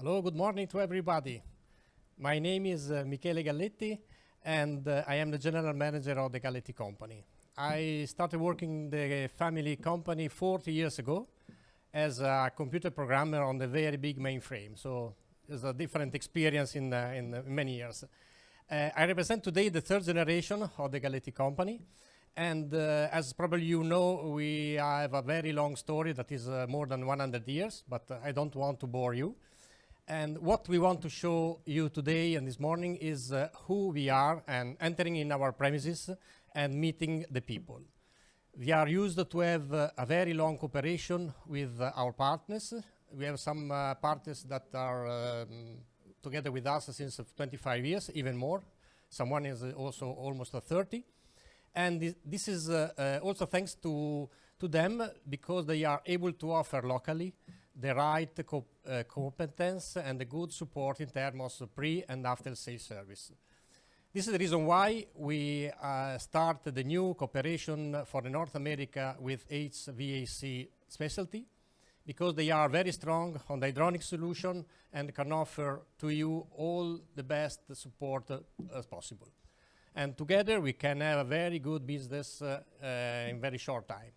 Hello, good morning to everybody. My name is Michele Galletti, and I am the general manager of the Galletti company. I started working in the family company 40 years ago as a computer programmer on the very big mainframe. So it's a different experience in many years. I represent today the third generation of the Galletti company. And as probably you know, we have a very long story that is more than 100 years, but I don't want to bore you. And what we want to show you today and this morning is who we are and entering in our premises and meeting the people. We are used to have a very long cooperation with our partners. We have some partners that are together with us since 25 years, even more. Someone is also almost 30. And this is also thanks to them because they are able to offer locally the right competence and the good support in terms of pre and after sales service. This is the reason why we started the new cooperation for North America with HVAC Specialty, because they are very strong on the hydronic solution and can offer to you all the best support as possible. And together we can have a very good business in very short time.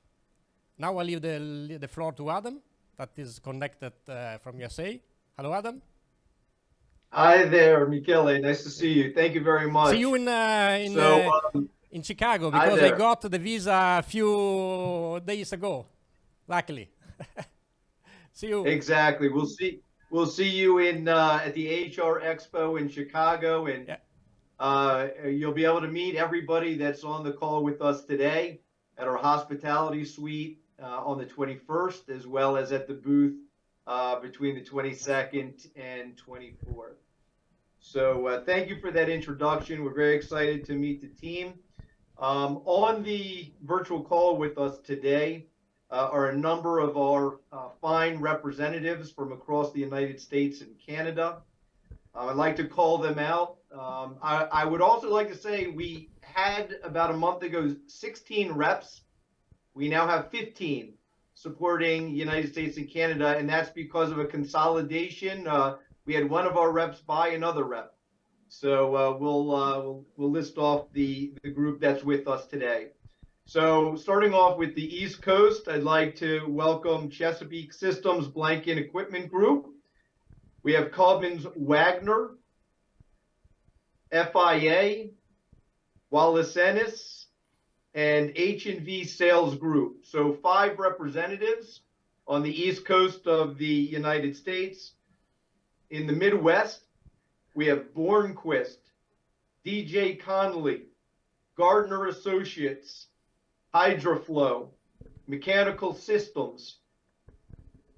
Now I leave the floor to Adam, that is connected from USA. Hello, Adam. Hi there, Michele. Nice to see you. Thank you very much. See you in Chicago, because I got the visa a few days ago, luckily. See you. Exactly. We'll see you in at the HR Expo in Chicago, and you'll be able to meet everybody that's on the call with us today at our hospitality suite on the 21st, as well as at the booth between the 22nd and 24th. So thank you for that introduction. We're very excited to meet the team. On the virtual call with us today are a number of our fine representatives from across the United States and Canada. I'd like to call them out. I would also like to say we had about a month ago 16 reps. We now have 15 supporting United States and Canada, and that's because of a consolidation. We had one of our reps buy another rep. So we'll list off the group that's with us today. So starting off with the East Coast, I'd like to welcome Chesapeake Systems Blanket Equipment Group. We have Cummins Wagner, FIA, Wallace Ennis, and H&V Sales Group. So 5 representatives on the East Coast of the United States. In the Midwest, we have Bornquist, DJ Connolly, Gardner Associates, Hydraflow, Mechanical Systems.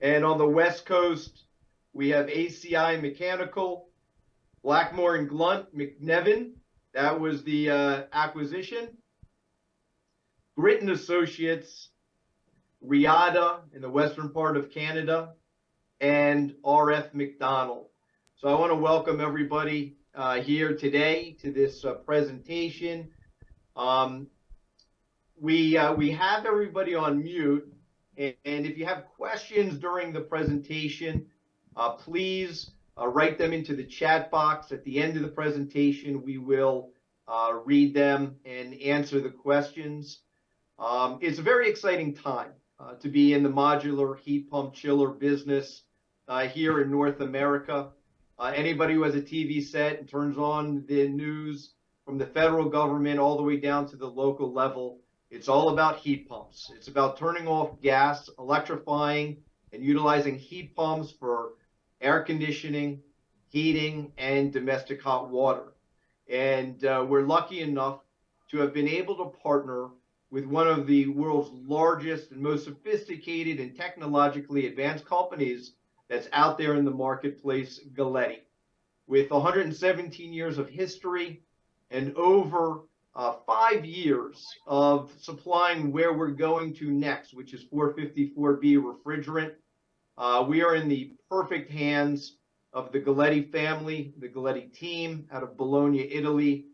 And on the West Coast, we have ACI Mechanical, Blackmore and Glunt, McNevin. That was the acquisition. Gritton Associates, Riata in the western part of Canada, and RF McDonald. So I want to welcome everybody here today to this presentation. We have everybody on mute, and if you have questions during the presentation, please write them into the chat box. At the end of the presentation, we will read them and answer the questions. It's a very exciting time to be in the modular heat pump chiller business here in North America. Anybody who has a TV set and turns on the news from the federal government all the way down to the local level, it's all about heat pumps. It's about turning off gas, electrifying, and utilizing heat pumps for air conditioning, heating, and domestic hot water. And we're lucky enough to have been able to partner with one of the world's largest and most sophisticated and technologically advanced companies that's out there in the marketplace, Galletti. With 117 years of history and over 5 years of supplying where we're going to next, which is 454B refrigerant. We are in the perfect hands of the Galletti family, the Galletti team out of Bologna, Italy,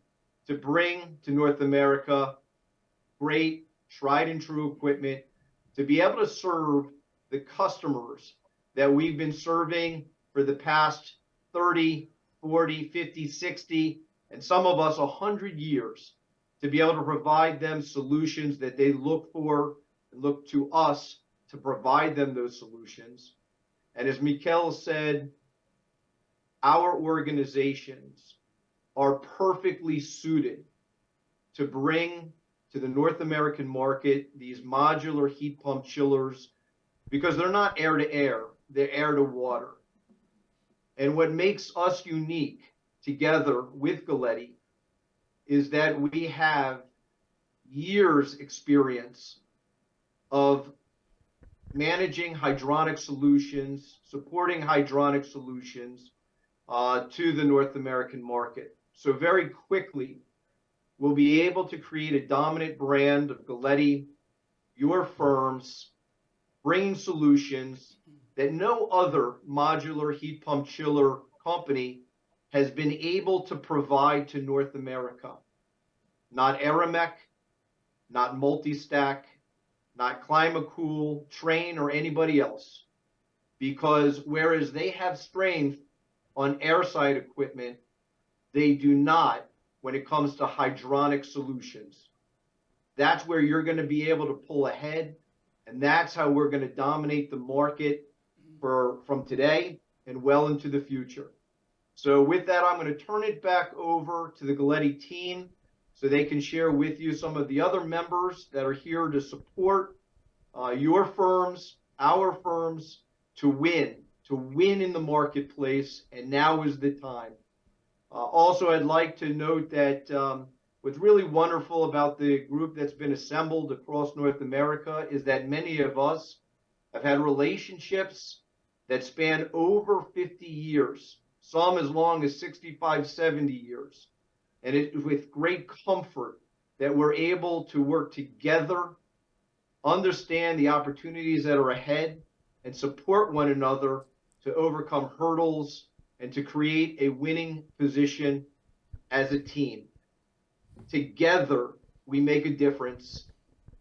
to bring to North America great tried and true equipment to be able to serve the customers that we've been serving for the past 30, 40, 50, 60, and some of us 100 years to be able to provide them solutions that they look for and look to us to provide them those solutions. And as Mikel said, our organizations are perfectly suited to bring to the North American market these modular heat pump chillers, because they're not air to air, they're air to water. And what makes us unique together with Galletti is that we have years experience of managing hydronic solutions, supporting hydronic solutions to the North American market. So very quickly, we'll be able to create a dominant brand of Galletti, your firms, bringing solutions that no other modular heat pump chiller company has been able to provide to North America. Not Aramec, not Multistack, not Climacool, Train, or anybody else. Because whereas they have strength on airside equipment, they do not when it comes to hydronic solutions. That's where you're going to be able to pull ahead, and that's how we're going to dominate the market from today and well into the future. So with that, I'm going to turn it back over to the Galletti team so they can share with you some of the other members that are here to support your firms, our firms, to win in the marketplace, and now is the time. Also, I'd like to note that what's really wonderful about the group that's been assembled across North America is that many of us have had relationships that span over 50 years, some as long as 65, 70 years. And it is with great comfort that we're able to work together, understand the opportunities that are ahead, and support one another to overcome hurdles and to create a winning position as a team. Together, we make a difference.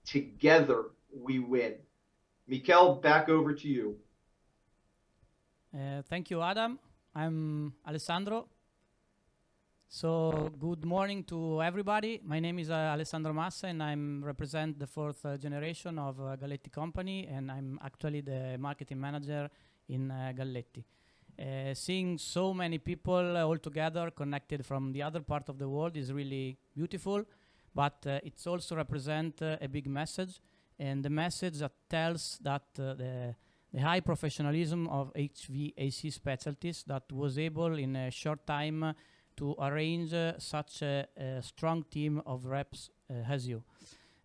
Together, we win. Mikel, back over to you. Thank you, Adam. I'm Alessandro. So good morning to everybody. My name is Alessandro Massa, and I represent the fourth generation of Galletti company, and I'm actually the marketing manager in Galletti. Seeing so many people all together connected from the other part of the world is really beautiful, but it also represents a big message, and the message that tells that the high professionalism of HVAC Specialties that was able in a short time to arrange such a strong team of reps as you.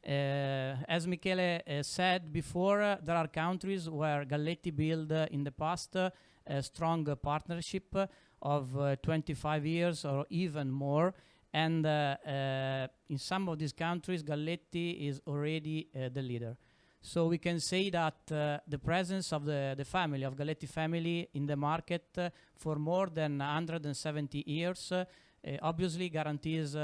As Michele said before, there are countries where Galletti built in the past a strong partnership of 25 years or even more, and in some of these countries Galletti is already the leader. So we can say that the presence of the family, of Galletti family in the market for more than 170 years obviously guarantees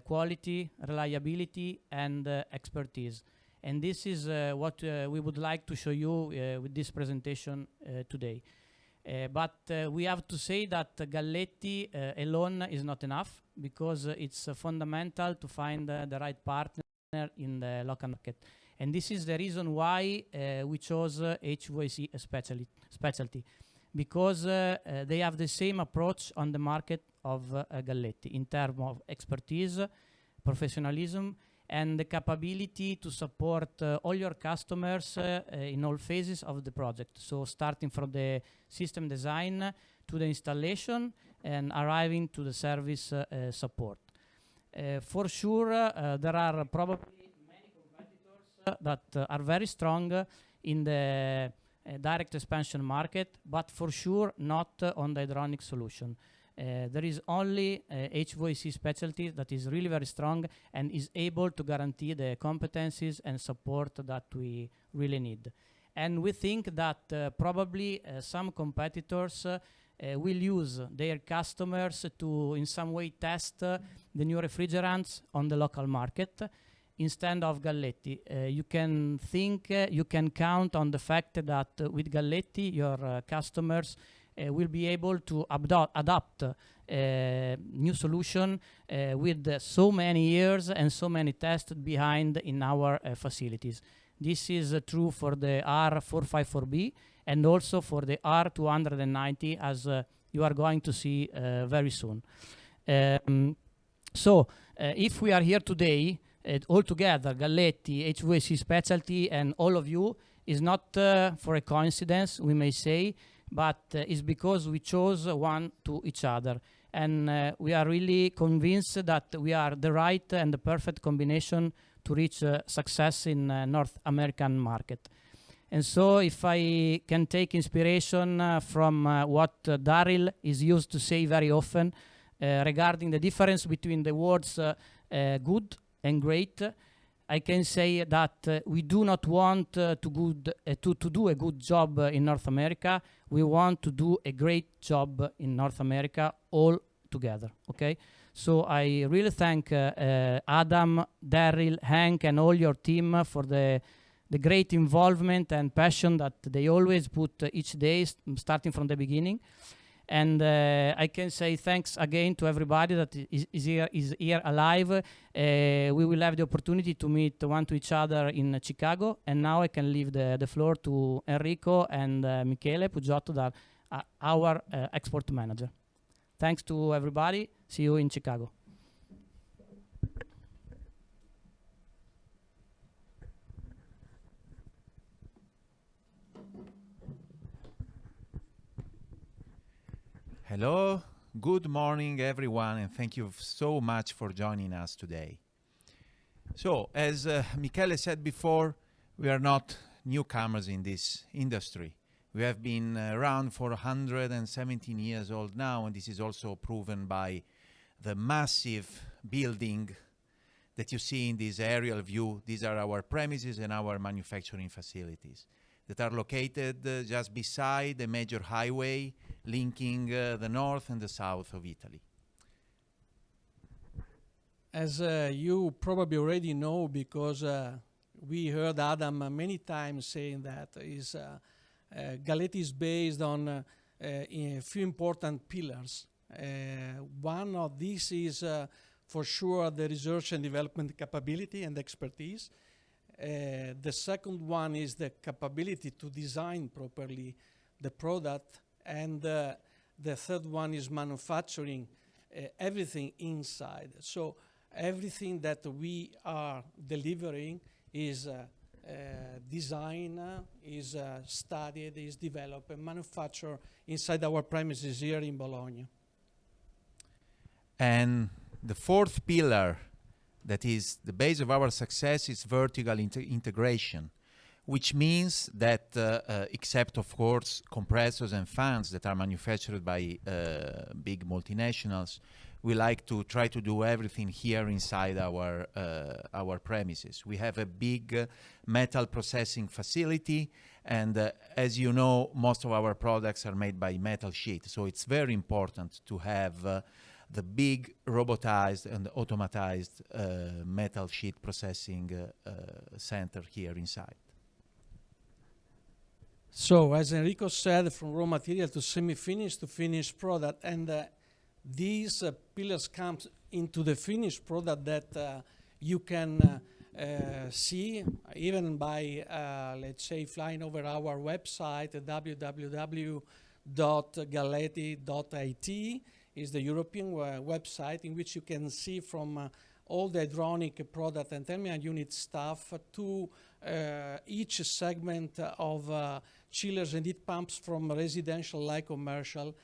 quality, reliability, and expertise. And this is what we would like to show you with this presentation today. But we have to say that Galletti alone is not enough, because it's fundamental to find the right partner in the local market. And this is the reason why we chose HVAC Specialty, because they have the same approach on the market of Galletti in terms of expertise, professionalism, and the capability to support all your customers in all phases of the project. So starting from the system design to the installation and arriving to the service support. For sure, there are probably that are very strong in the direct expansion market, but for sure not on the hydronic solution. There is only HVAC Specialty that is really very strong and is able to guarantee the competencies and support that we really need. And we think that probably some competitors will use their customers to in some way test the new refrigerants on the local market instead of Galletti. You can count on the fact that with Galletti your customers will be able to adopt new solution with so many years and so many tests behind in our facilities. This is true for the R454B and also for the R290, as you are going to see very soon. If we are here today, all together, Galletti, HVAC Specialty, and all of you, is not for a coincidence, we may say, but is because we chose one to each other. And we are really convinced that we are the right and the perfect combination to reach success in North American market. And so if I can take inspiration from what Daryl is used to say very often regarding the difference between the words good and great, I can say that we do not want to do a good job in North America. We want to do a great job in North America all together, okay? So I really thank Adam, Daryl, Hank, and all your team for the great involvement and passion that they always put each day, starting from the beginning. And I can say thanks again to everybody that is here alive. We will have the opportunity to meet one to each other in Chicago. And now I can leave the floor to Enrico and Michele Puggiotto, that our export manager. Thanks to everybody. See you in Chicago. Hello, good morning everyone, and thank you so much for joining us today. So, as Michele said before, we are not newcomers in this industry. We have been around for 117 years old now, and this is also proven by the massive building that you see in this aerial view. These are our premises and our manufacturing facilities that are located just beside a major highway linking the north and the south of Italy. As you probably already know, because we heard Adam many times saying that Galletti is based on a few important pillars. One of these is for sure the research and development capability and expertise. The second one is the capability to design properly the product, and the third one is manufacturing everything inside. So everything that we are delivering is designed, is studied, is developed and manufactured inside our premises here in Bologna. And the fourth pillar that is the base of our success is vertical integration, which means that except of course compressors and fans that are manufactured by big multinationals, we like to try to do everything here inside our premises. We have a big metal processing facility, and as you know, most of our products are made by metal sheet, so it's very important to have the big robotized and automatized metal sheet processing center here inside. So, as Enrico said, from raw material to semi-finished to finished product, and these pillars come into the finished product that you can see even by, let's say, flying over our website, www.galletti.it. is the European website in which you can see from all the hydronic product and terminal unit stuff to each segment of chillers and heat pumps, from residential like commercial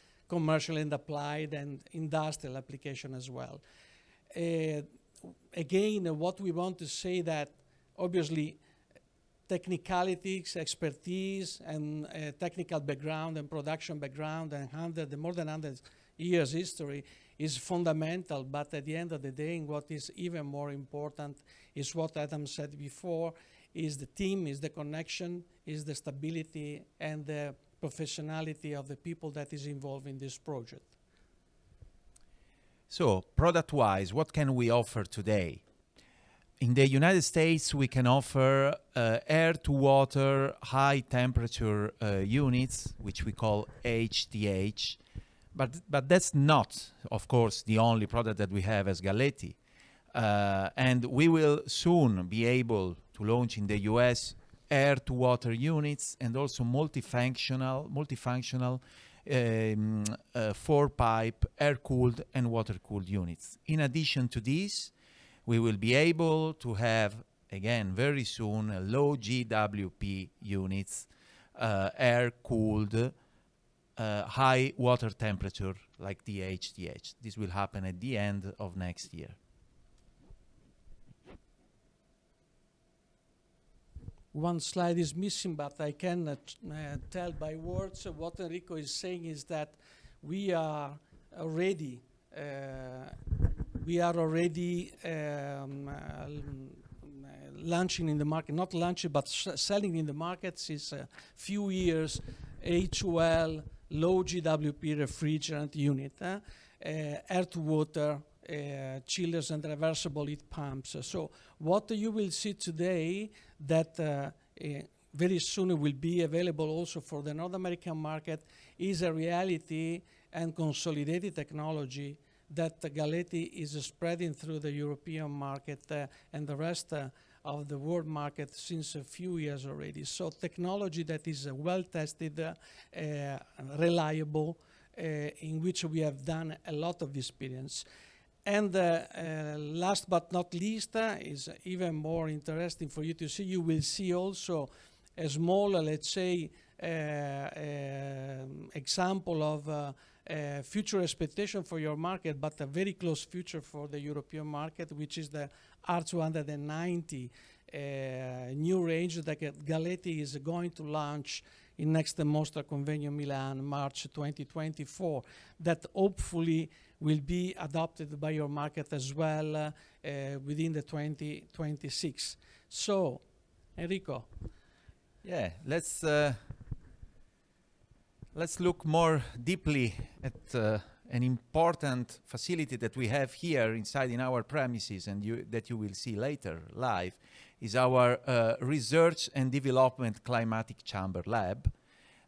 and applied, and industrial application as well. Again, what we want to say that obviously technicalities, expertise, and technical background and production background and more than 100 years history is fundamental, but at the end of the day, what is even more important is what Adam said before, is the team, is the connection, is the stability and the professionality of the people that is involved in this project. So, product-wise, what can we offer today? In the United States, we can offer air-to-water high-temperature units, which we call HTH. But that's not, of course, the only product that we have as Galletti. And we will soon be able to launch in the US air-to-water units and also multifunctional four-pipe air-cooled and water-cooled units. In addition to this, we will be able to have, again, very soon, low GWP units, air-cooled, high water temperature, like the HTH. This will happen at the end of next year. One slide is missing, but I can tell by words. What Enrico is saying is that we are already launching in the market, not launching, but selling in the market since a few years, HOL, low GWP refrigerant unit, air-to-water, chillers and reversible heat pumps. So what you will see today that very soon will be available also for the North American market is a reality and consolidated technology that Galletti is spreading through the European market and the rest of the world market since a few years already. So technology that is well tested, reliable, in which we have done a lot of experience. And last but not least, is even more interesting for you to see. You will see also a small, let's say, example of future expectation for your market, but a very close future for the European market, which is the R290 new range that Galletti is going to launch in next Mostra Convegno Milan, March 2024, that hopefully will be adopted by your market as well within the 2026. So, Enrico. Yeah, let's look more deeply at an important facility that we have here inside in our premises and that you will see later live is our research and development climatic chamber lab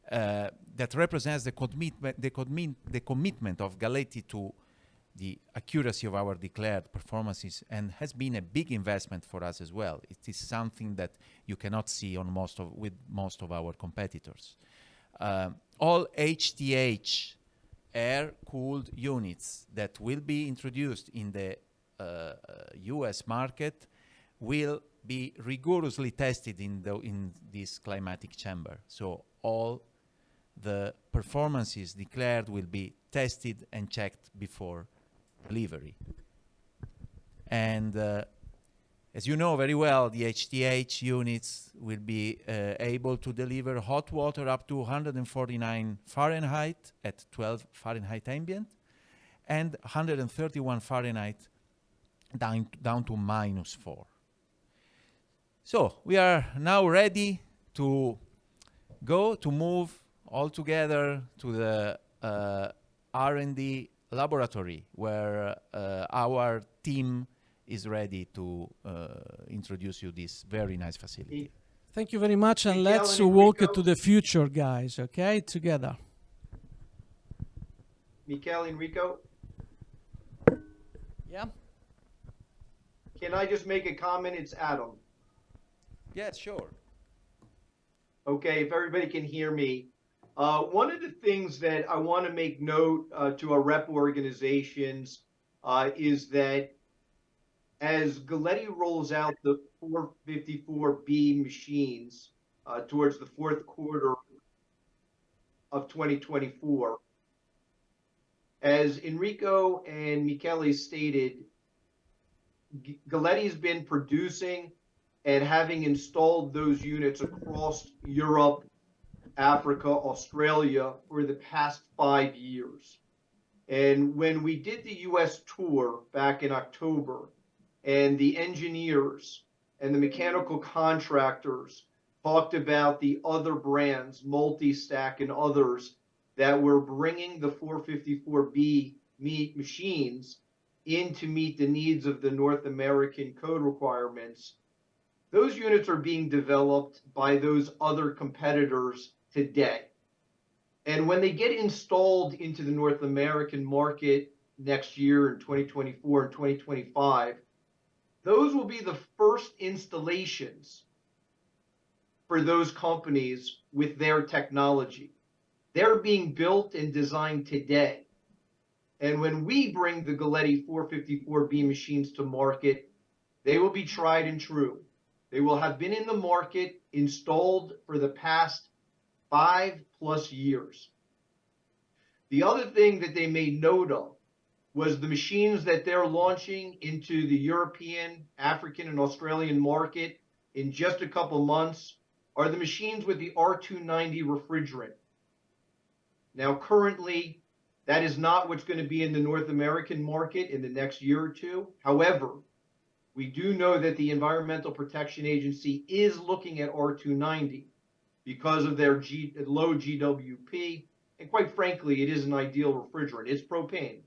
that represents the commitment of Galletti to the accuracy of our declared performances and has been a big investment for us as well. It is something that you cannot see on with most of our competitors. All HTH air-cooled units that will be introduced in the US market will be rigorously tested in this climatic chamber. So all the performances declared will be tested and checked before delivery. And as you know very well, the HTH units will be able to deliver hot water up to 149 Fahrenheit at 12 Fahrenheit ambient and 131 Fahrenheit down to -4. So we are now ready to move all together to the R&D laboratory where our team is ready to introduce you this very nice facility. Thank you very much, and Michele let's and walk Enrico. to the future, guys, okay, together. Michele, Enrico, Yeah. can I just make a comment? It's Adam. Yes, sure. Okay, if everybody can hear me. One of the things that I want to make note to our rep organizations is that as Galletti rolls out the 454B machines towards the fourth quarter of 2024, as Enrico and Michele stated, Galletti's been producing and having installed those units across Europe, Africa, Australia for the past 5 years. And when we did the US tour back in October, and the engineers and the mechanical contractors talked about the other brands, Multistack and others, that were bringing the 454B machines, in to meet the needs of the North American code requirements, those units are being developed by those other competitors today. And when they get installed into the North American market next year in 2024 and 2025, those will be the first installations for those companies with their technology. They're being built and designed today. And when we bring the Galletti 454B machines to market, they will be tried and true. They will have been in the market installed for the past 5+ years. The other thing that they made note of was the machines that they're launching into the European, African, and Australian market in just a couple months are the machines with the R290 refrigerant. Now, currently, that is not what's going to be in the North American market in the next year or two. However, we do know that the Environmental Protection Agency is looking at R290 because of their low GWP, and quite frankly, it is an ideal refrigerant. It's propane.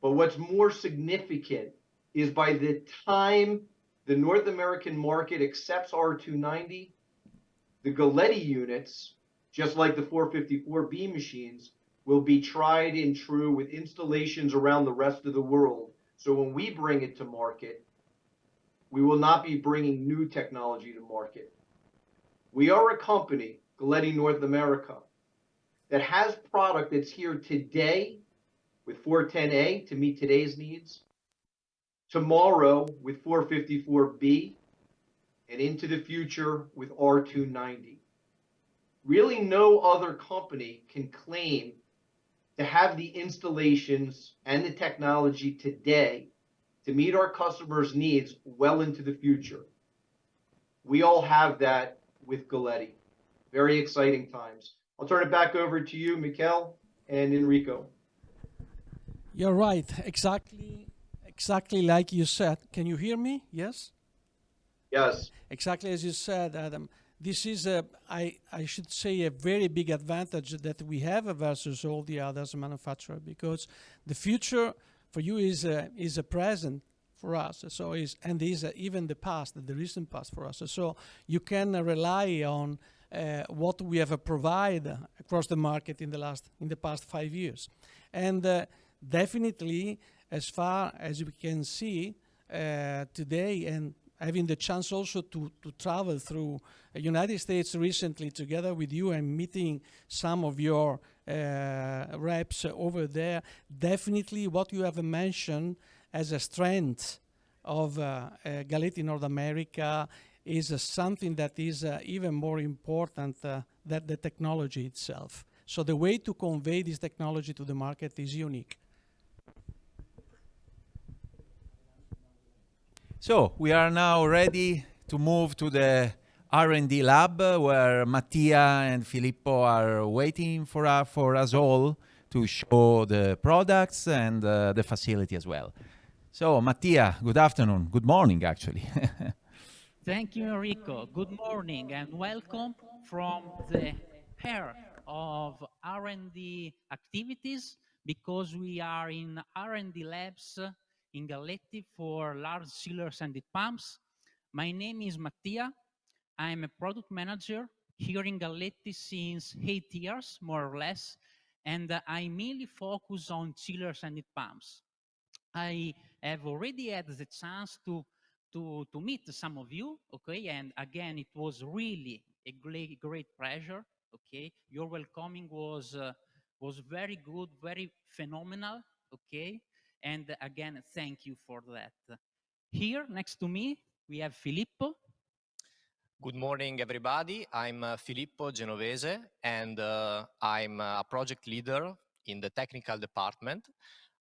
But what's more significant is by the time the North American market accepts R290, the Galletti units, just like the 454B machines, will be tried and true with installations around the rest of the world. So when we bring it to market, we will not be bringing new technology to market. We are a company, Galletti North America, that has product that's here today with 410A to meet today's needs, tomorrow with 454B, and into the future with R290. Really no other company can claim to have the installations and the technology today to meet our customers' needs well into the future. We all have that with Galletti. Very exciting times. I'll turn it back over to you, Mikel and Enrico. You're right. Exactly like you said. Can you hear me? Yes? Yes. Exactly as you said, Adam. This is, I should say, a very big advantage that we have versus all the others manufacturers, because the future for you is a present for us. So is even the past, the recent past for us. So you can rely on what we have provided across the market in the past 5 years, and definitely, as far as we can see today, and having the chance also to travel through the United States recently together with you and meeting some of your reps over there, definitely what you have mentioned as a strength of Galletti North America is something that is even more important than the technology itself. So the way to convey this technology to the market is unique. So we are now ready to move to the R&D lab where Mattia and Filippo are waiting for us all to show the products and the facility as well. So Mattia, good afternoon. Good morning, actually. Thank you, Enrico. Good morning and welcome from the heart of R&D activities, because we are in R&D labs in Galletti for large chillers and heat pumps. My name is Mattia. I'm a product manager here in Galletti since 8 years, more or less, and I mainly focus on chillers and heat pumps. I have already had the chance to meet some of you, okay, and again, it was really a great pleasure, okay. Your welcoming was very good, very phenomenal, okay, and again, thank you for that. Here next to me, we have Filippo. Good morning, everybody. I'm Filippo Genovese, and I'm a project leader in the technical department.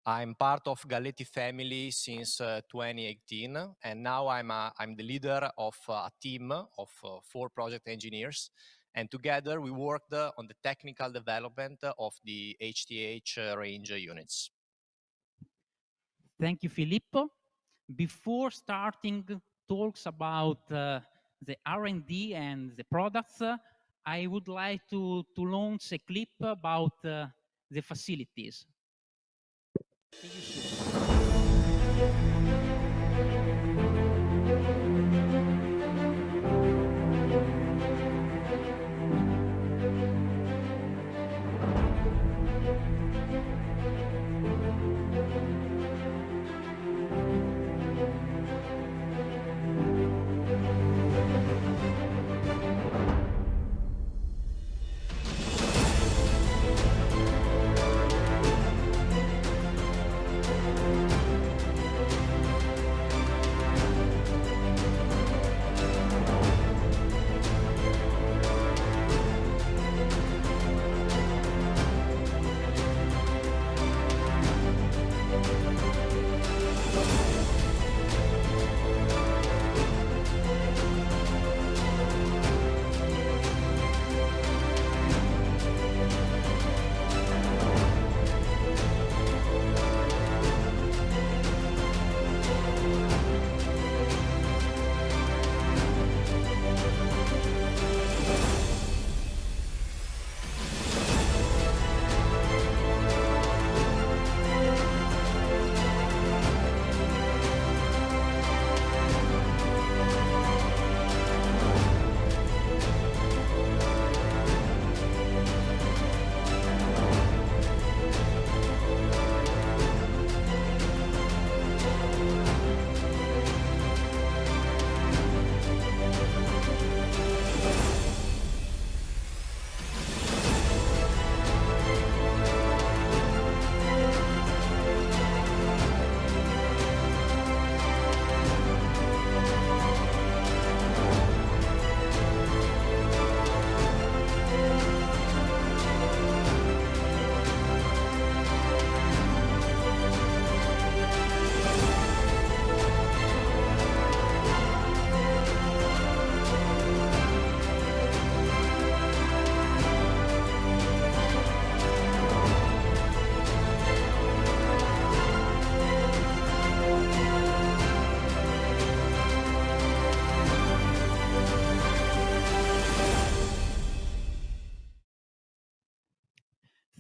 I'm part of Galletti family since 2018, and now I'm the leader of a team of 4 project engineers, and together we worked on the technical development of the HTH range units. Thank you, Filippo. Before starting talks about the R&D and the products, I would like to launch a clip about the facilities. Thank you.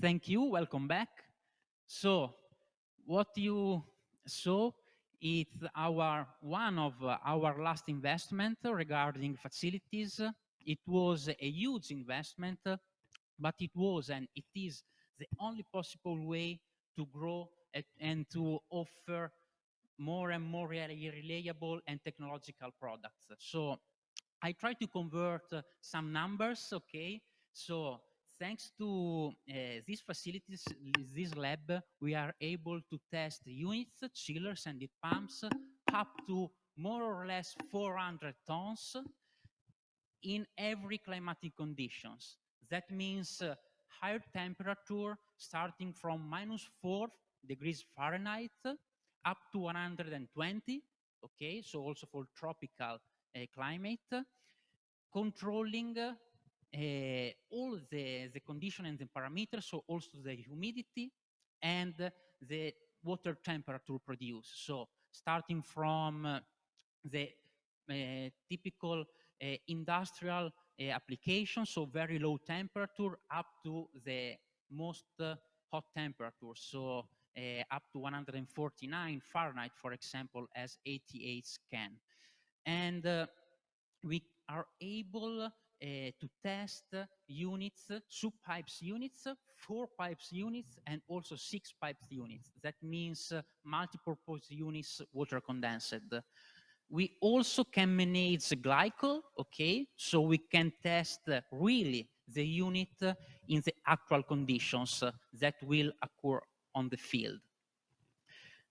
Thank you. Welcome back. So, what you saw is one of our last investment regarding facilities. It was a huge investment, but it was and it is the only possible way to grow and to offer more and more reliable and technological products. So I try to convert some numbers, okay? So thanks to these facilities, this lab, we are able to test units, chillers and heat pumps up to more or less 400 tons in every climatic conditions. That means higher temperature starting from -4 degrees Fahrenheit up to 120, okay? So also for tropical climate, controlling all the condition and the parameters, so also the humidity and the water temperature produced. So starting from the typical industrial application, so very low temperature, up to the most hot temperature, so up to 149 Fahrenheit, for example, as 88 can. And we are able to test units, 2 pipes units, 4 pipes units, and also 6 pipes units. That means multi-purpose units, water condensed. We also can manage glycol, okay? So we can test really the unit in the actual conditions that will occur on the field.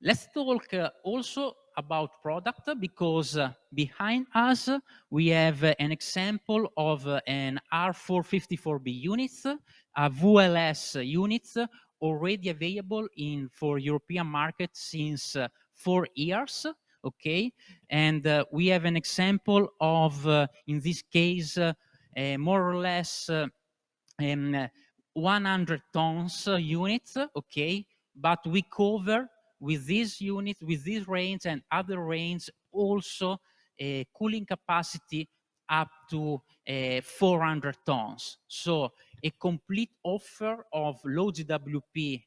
Let's talk also about product, because behind us we have an example of an R454B unit, a VLS unit already available for European market since 4 years. Okay, and we have an example of, in this case, more or less 100 tons units. Okay, but we cover with this unit, with this range and other range, also a cooling capacity up to 400 tons. So a complete offer of low GWP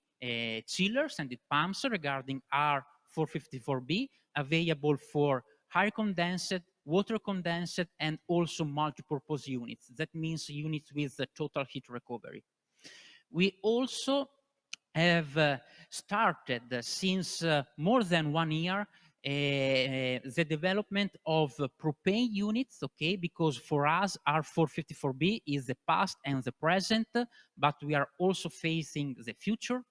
chillers and heat pumps regarding R454B, available for high condensed, water condensed, and also multi-purpose units. That means units with total heat recovery. We also have started since more than 1 year the development of propane units, okay, because for us R454B is the past and the present, but we are also facing the future.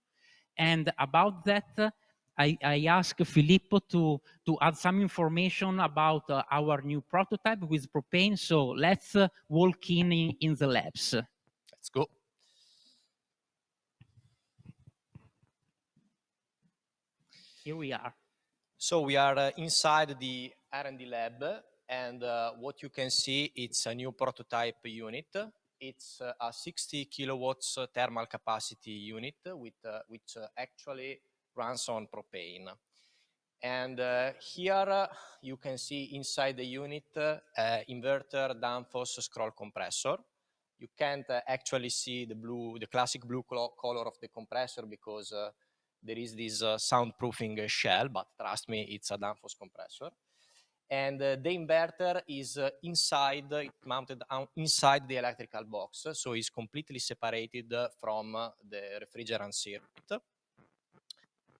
And about that, I ask Filippo to add some information about our new prototype with propane. So let's walk in the labs. Let's go. Here we are. So we are inside the R&D lab, and what you can see, it's a new prototype unit. It's a 60 kilowatts thermal capacity unit which actually runs on propane. And here you can see inside the unit inverter Danfoss scroll compressor. You can't actually see the classic blue color of the compressor because there is this soundproofing shell, but trust me, it's a Danfoss compressor. And the inverter is mounted inside the electrical box, so it's completely separated from the refrigerant circuit.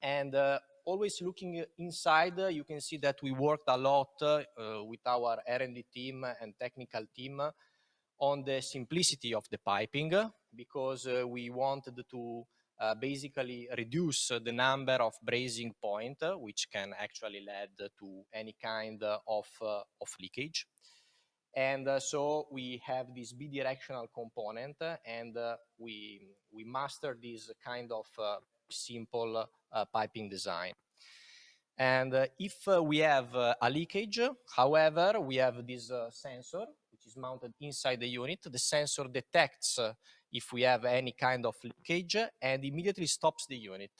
And always looking inside, you can see that we worked a lot with our R&D team and technical team on the simplicity of the piping, because we wanted to basically reduce the number of brazing point, which can actually lead to any kind of leakage. And so we have this bidirectional component, and we mastered this kind of simple piping design. And if we have a leakage, however, we have this sensor which is mounted inside the unit. The sensor detects if we have any kind of leakage and immediately stops the unit.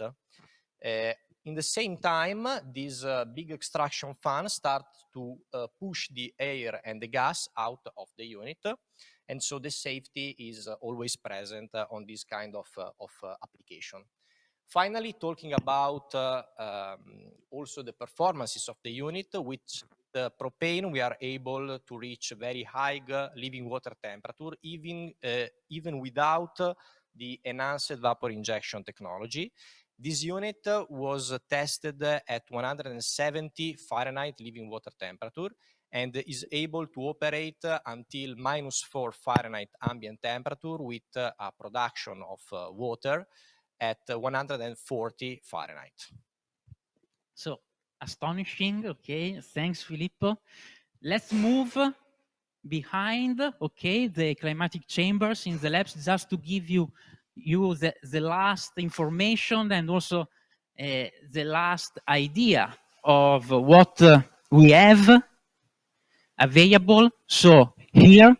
In the same time, this big extraction fan starts to push the air and the gas out of the unit. And so the safety is always present on this kind of application. Finally, talking about also the performances of the unit, with the propane, we are able to reach very high living water temperature, even without the enhanced vapor injection technology. This unit was tested at 170 Fahrenheit living water temperature and is able to operate until -4 Fahrenheit ambient temperature with a production of water at 140 Fahrenheit. So astonishing. Okay, thanks, Filippo. Let's move behind, okay, the climatic chambers in the labs, just to give you the last information and also the last idea of what we have available. So here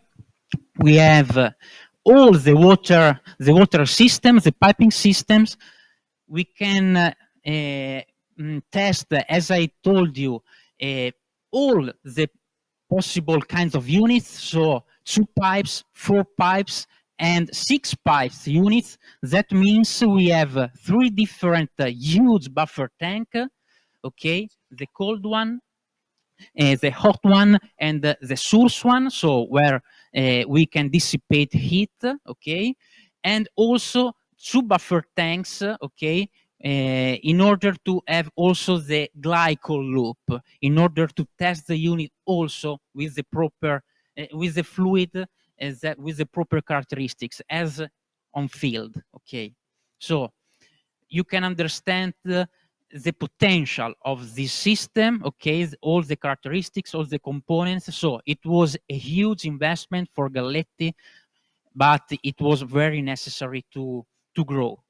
we have all the water systems, the piping systems. We can test, as I told you, all the possible kinds of units. So 2 pipes, 4 pipes, and 6 pipes units. That means we have 3 different huge buffer tank. Okay, the cold one, the hot one, and the source one, so where we can dissipate heat, okay, and also 2 buffer tanks, okay, in order to have also the glycol loop, in order to test the unit also with the proper, with the fluid, with the proper characteristics as on field, okay. So you can understand the potential of this system, okay, all the characteristics, all the components. So it was a huge investment for Galletti, but it was very necessary to grow.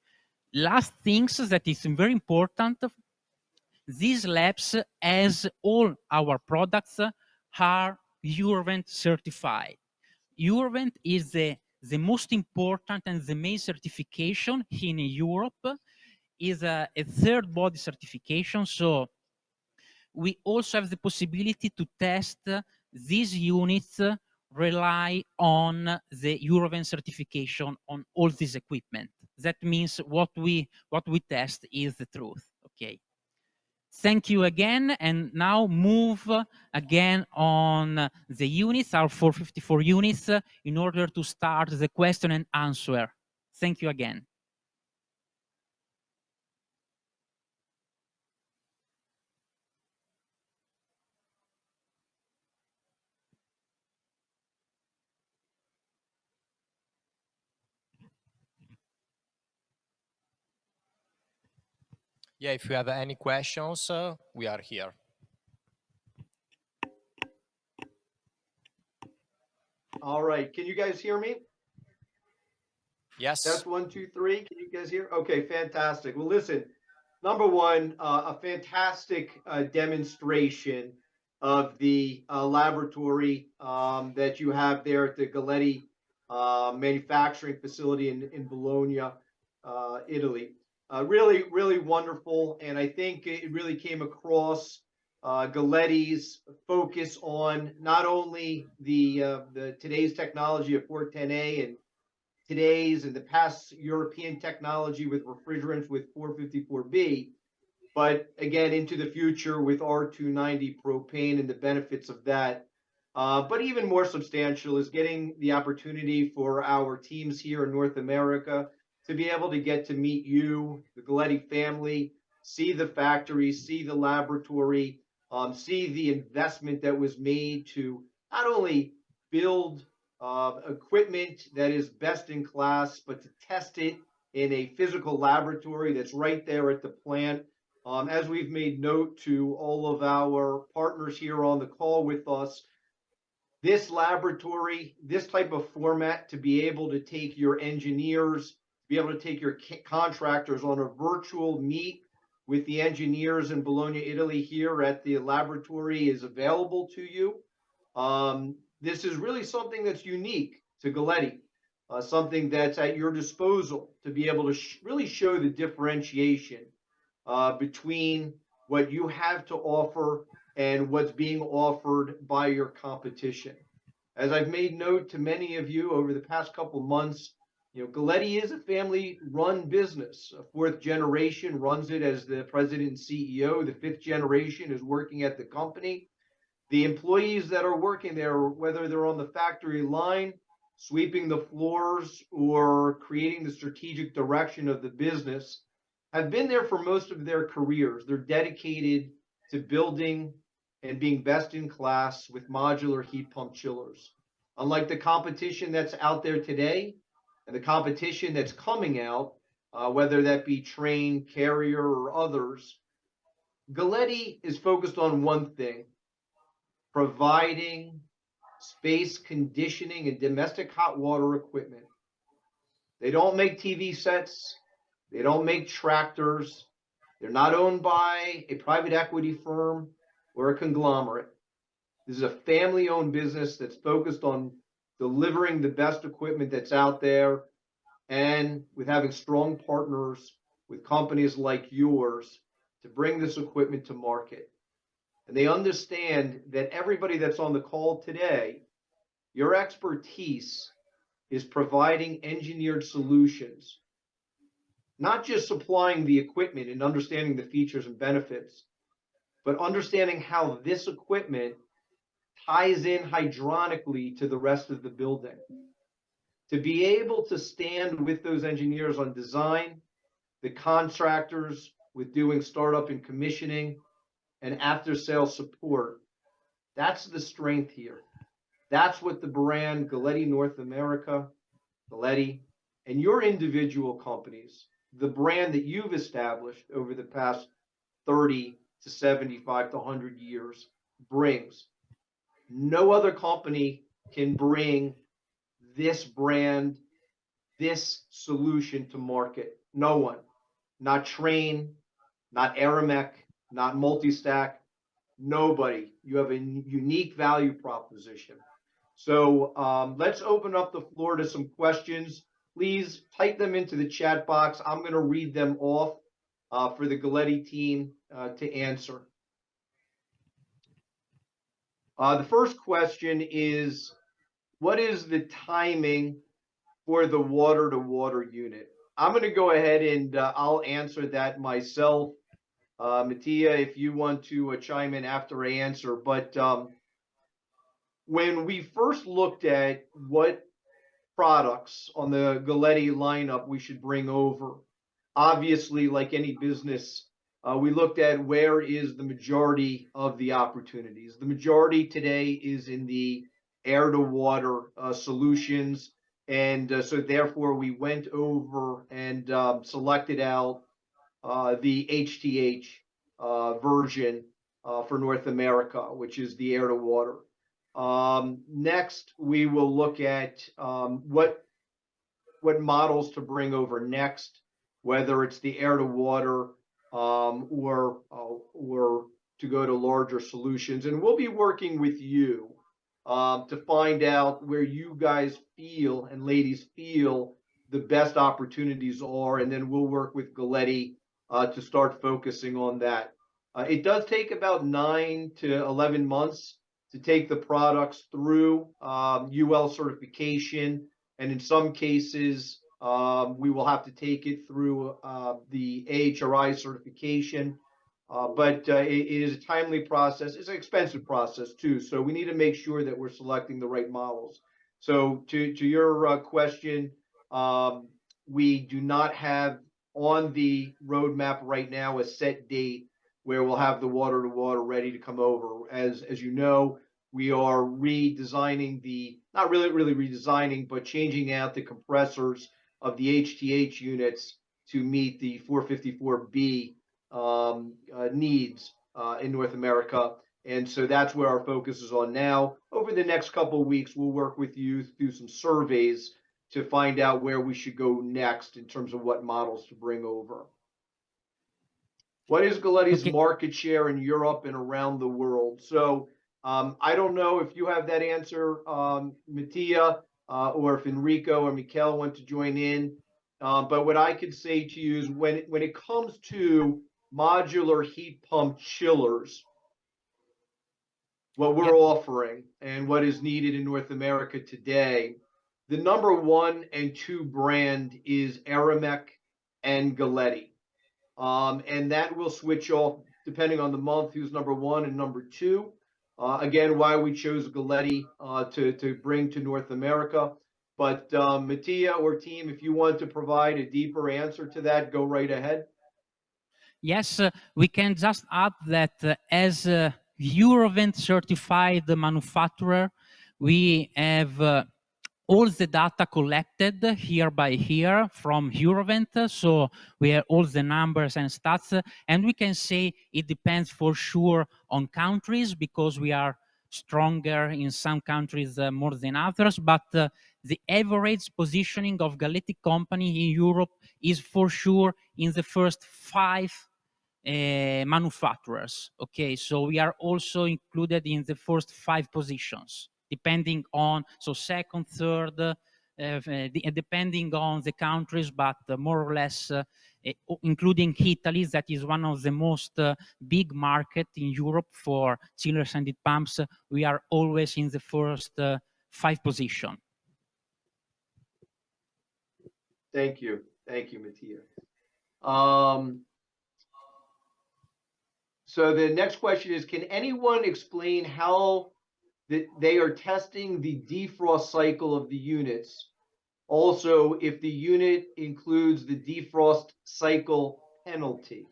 Last things that is very important, these labs, as all our products, are Eurovent certified. Eurovent is the most important and the main certification in Europe, is a third body certification. So we also have the possibility to test these units, rely on the Eurovent certification on all this equipment. That means what we test is the truth. Okay. Thank you again, and now move again on the units, our 454 units, in order to start the question and answer. Thank you again. Yeah, if you have any questions, we are here. All right. Can you guys hear me? Yes. Test 1, 2, 3. Can you guys hear? Okay, fantastic. Well, listen, number one, a fantastic demonstration of the laboratory that you have there at the Galletti manufacturing facility in Bologna, Italy. Really, really wonderful. And I think it really came across Galetti's focus on not only the today's technology of 410A and today's and the past European technology with refrigerants with 454B, but again, into the future with R290 propane and the benefits of that. But even more substantial is getting the opportunity for our teams here in North America to be able to get to meet you, the Galletti family, see the factory, see the laboratory, see the investment that was made to not only build equipment that is best in class, but to test it in a physical laboratory that's right there at the plant. As we've made note to all of our partners here on the call with us, this laboratory, this type of format, to be able to take your engineers, to be able to take your contractors on a virtual meet with the engineers in Bologna, Italy, here at the laboratory is available to you. This is really something that's unique to Galletti, something that's at your disposal to be able to really show the differentiation between what you have to offer and what's being offered by your competition. As I've made note to many of you over the past couple of months, Galletti is a family-run business. A fourth generation runs it as the president and CEO. The fifth generation is working at the company. The employees that are working there, whether they're on the factory line, sweeping the floors, or creating the strategic direction of the business, have been there for most of their careers. They're dedicated to building and being best in class with modular heat pump chillers. Unlike the competition that's out there today and the competition that's coming out, whether that be Trane, Carrier, or others, Galletti is focused on one thing: providing space conditioning and domestic hot water equipment. They don't make TV sets. They don't make tractors. They're not owned by a private equity firm or a conglomerate. This is a family-owned business that's focused on delivering the best equipment that's out there, and with having strong partners with companies like yours to bring this equipment to market. And they understand that everybody that's on the call today, your expertise is providing engineered solutions, not just supplying the equipment and understanding the features and benefits, but understanding how this equipment ties in hydronically to the rest of the building. To be able to stand with those engineers on design, the contractors with doing startup and commissioning, and after-sales support, that's the strength here. That's what the brand Galletti North America, Galletti, and your individual companies, the brand that you've established over the past 30 to 75 to 100 years, brings. No other company can bring this brand, this solution to market. No one. Not Trane, not Aramec, not Multistack, nobody. You have a unique value proposition. So let's open up the floor to some questions. Please type them into the chat box. I'm going to read them off for the Galletti team to answer. The first question is, what is the timing for the water-to-water unit? I'm going to go ahead and I'll answer that myself. Mattia, if you want to chime in after I answer. But when we first looked at what products on the Galletti lineup we should bring over, obviously, like any business, we looked at where is the majority of the opportunities. The majority today is in the air-to-water solutions. And so therefore, we went over and selected out the HTH version for North America, which is the air-to-water. Next, we will look at what models to bring over next, whether it's the air-to-water or to go to larger solutions. And we'll be working with you to find out where you guys feel and ladies feel the best opportunities are, and then we'll work with Galletti to start focusing on that. It does take about 9 to 11 months to take the products through UL certification, and in some cases, we will have to take it through the AHRI certification. But it is a timely process. It's an expensive process too. So we need to make sure that we're selecting the right models. So to your question, we do not have on the roadmap right now a set date where we'll have the water-to-water ready to come over. As you know, we are redesigning not really redesigning, but changing out the compressors of the HTH units to meet the 454B needs in North America. And so that's where our focus is on now. Over the next couple of weeks, we'll work with you through some surveys to find out where we should go next in terms of what models to bring over. What is Galletti's market share in Europe and around the world? So I don't know if you have that answer, Mattia, or if Enrico or Michele want to join in. But what I could say to you is when it comes to modular heat pump chillers, what we're offering and what is needed in North America today, the number 1 and 2 brand is Aramec and Galletti. And that will switch off depending on the month who's number 1 and number 2. Again, why we chose Galletti to bring to North America. But Mattia or team, if you want to provide a deeper answer to that, go right ahead. Yes, we can just add that as a Eurovent certified manufacturer, we have all the data collected here by here from Eurovent. So we have all the numbers and stats, and we can say it depends for sure on countries because we are stronger in some countries more than others, but the average positioning of Galletti company in Europe is for sure in the first 5 manufacturers. Okay, so we are also included in the first 5 positions, depending on, so second, third, depending on the countries, but more or less, including Italy, that is one of the most big market in Europe for chillers and heat pumps. We are always in the first 5 position. Thank you, Mattia. So the next question is, can anyone explain how they are testing the defrost cycle of the units? Also, if the unit includes the defrost cycle penalty.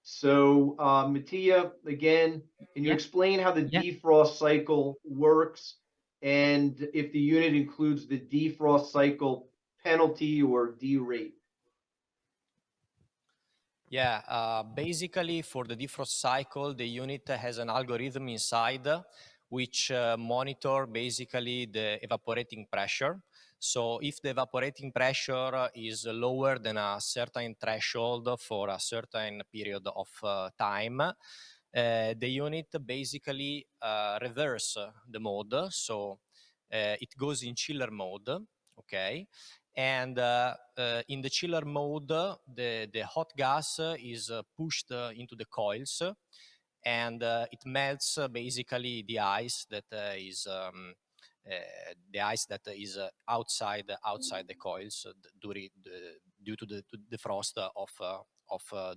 So Mattia, again, can you explain how the defrost cycle works and if the unit includes the defrost cycle penalty or D-rate? Yeah, basically for the defrost cycle, the unit has an algorithm inside which monitor basically the evaporating pressure. So if the evaporating pressure is lower than a certain threshold for a certain period of time, the unit basically reverse the mode. So it goes in chiller mode, okay? And in the chiller mode, the hot gas is pushed into the coils, and it melts basically the ice that is outside the coils due to the frost of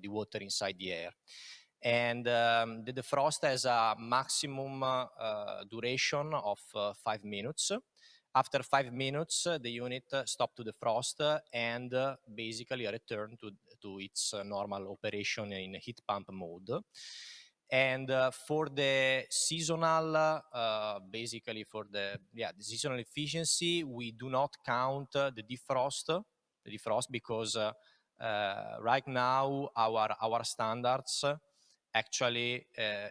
the water inside the air. And the defrost has a maximum duration of 5 minutes. After 5 minutes, the unit stopped to defrost and basically returned to its normal operation in heat pump mode. And for the seasonal, basically for the seasonal efficiency, we do not count the defrost because right now our standards actually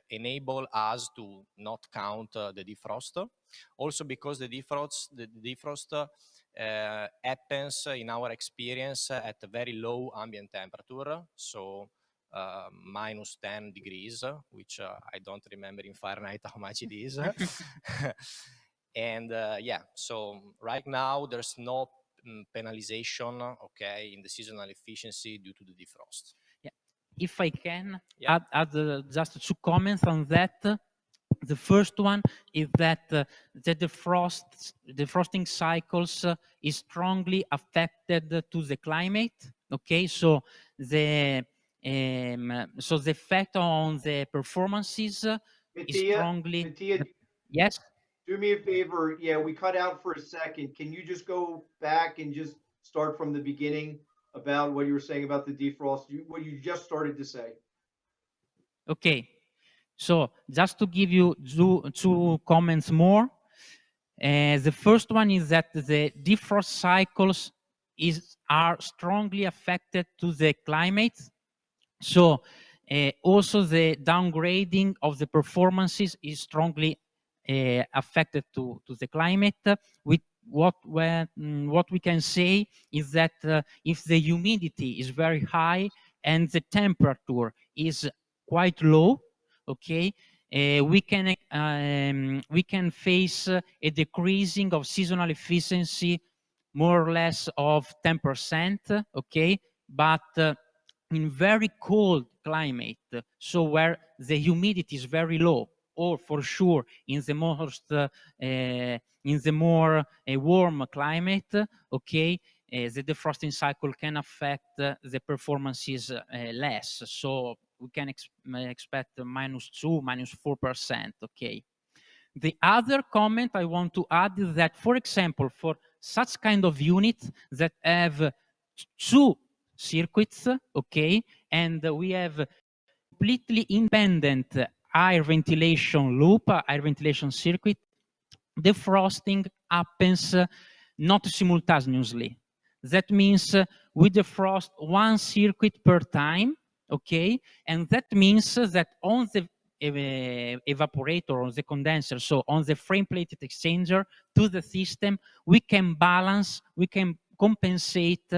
enable us to not count the defrost. Also because the defrost happens in our experience at a very low ambient temperature, so minus 10 degrees, which I don't remember in Fahrenheit how much it is. And so right now there's no penalization, okay, in the seasonal efficiency due to the defrost. Yeah. If I can add just 2 comments on that. The first one is that the defrosting cycles is strongly affected to the climate. Okay, so the effect on the performances is strongly. Mattia, yes. Do me a favor. Yeah, we cut out for a second. Can you just go back and just start from the beginning about what you were saying about the defrost? What you just started to say. Okay. So just to give you 2 comments more. The first one is that the defrost cycles are strongly affected to the climate. So also the downgrading of the performances is strongly affected to the climate. With what we can say is that if the humidity is very high and the temperature is quite low, okay, we can face a decreasing of seasonal efficiency more or less of 10%, okay, but in very cold climate, so where the humidity is very low, or for sure in the more warm climate, okay, the defrosting cycle can affect the performances less. So we can expect -2, -4%, okay. The other comment I want to add is that, for example, for such kind of units that have two circuits, okay, and we have completely independent air ventilation loop, air ventilation circuit, defrosting happens not simultaneously. That means we defrost one circuit per time, okay? And that means that on the evaporator, on the condenser, so on the frame plated exchanger to the system, we can balance, we can compensate